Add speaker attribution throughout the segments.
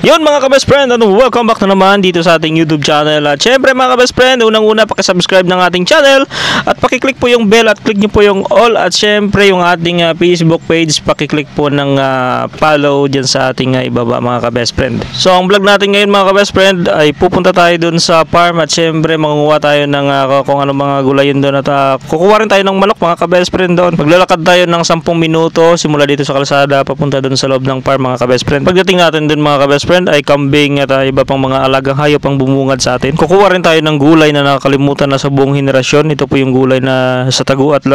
Speaker 1: Yun mga ka-best friend, welcome back na naman dito sa ating YouTube channel. At syempre mga ka-best friend, unang-una pakisubscribe ng ating channel at pakiclick po yung bell at click nyo po yung all. At syempre yung ating Facebook page, pakiclick po ng follow dyan sa ating ibaba mga ka-best friend. So ang vlog natin ngayon mga ka-best friend ay pupunta tayo dun sa farm at syempre mangunguha tayo ng kung ano mga gulay yun doon. At kukuha rin tayo ng manok mga ka-best friend doon. Maglalakad tayo ng 10 minuto simula dito sa kalsada papunta dun sa loob ng farm mga ka-best friend. Pagdating natin dun mga ka-best friend ay kambing at iba pang mga alagang hayop ang bumungad sa atin. Kukuha rin tayo ng gulay na nakakalimutan na sa buong henerasyon. Ito po yung gulay na sa tagu at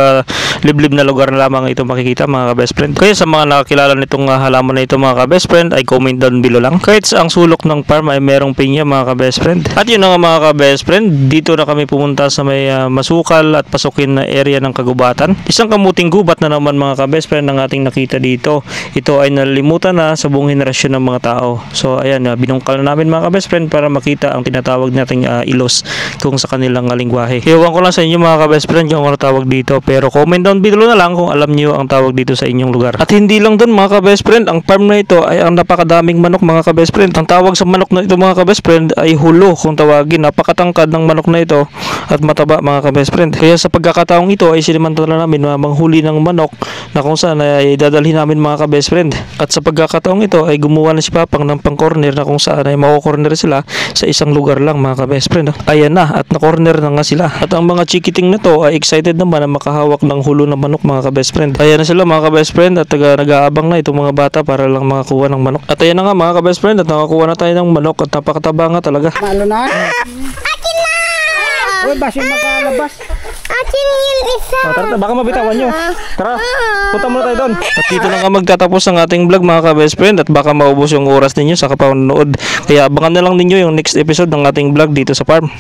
Speaker 1: liblib na lugar na lamang ito makikita mga ka-best friend. Kaya sa mga nakakilala nitong halaman na ito mga ka-best friend ay comment down below lang. Kahit sa ang sulok ng farm ay merong pinya mga ka-best friend. At yun nga mga ka-best friend, dito na kami pumunta sa may masukal at pasukin na area ng kagubatan. Isang kamuting gubat na naman mga ka-best friend ang ating nakita dito. Ito ay nalimutan na sa buong henerasyon ng mga tao. So ayan, binungkal na namin mga ka-best friend para makita ang tinatawag nating ilos kung sa kanilang lingwahe. Ewan ko lang sa inyo mga ka-best friend kung ano tawag dito, pero comment down below na lang kung alam niyo ang tawag dito sa inyong lugar. At hindi lang doon mga ka-best friend, ang farm na ito ay ang napakadaming manok mga ka-best friend. Ang tawag sa manok na ito mga ka-best friend ay hulo kung tawagin. Napakatangkad ng manok na ito at mataba mga ka-best friend. Kaya sa pagkakataong ito ay sinimantala namin manghuli ng manok na kung saan ay dadalhin namin mga ka-best friend. At sa pagkakataong ito ay gumawa na si Papang ng pang-corner na kung saan ay mako-corner sila sa isang lugar lang mga ka-best friend. Ayan na at na-corner na nga sila. At ang mga chikiting na to ay excited naman na makahawak ng hulo ng manok mga ka-best friend. Ayan na sila mga ka-best friend at nag-aabang na itong mga bata para lang makakuha ng manok. At ayan na nga mga ka-best friend at nakakuha na tayo ng manok at napakataba nga talaga.
Speaker 2: Malo na? Akin na! Uy, basi makalabas. Akin yung isa.
Speaker 1: Tara, baka mabitawan nyo. Tara, punta muna tayo doon. At dito na nga magtatapos ang ating vlog mga ka-best friend at baka maubos yung oras ninyo sa kapanonood. Kaya abangan na lang ninyo yung next episode ng ating vlog dito sa farm.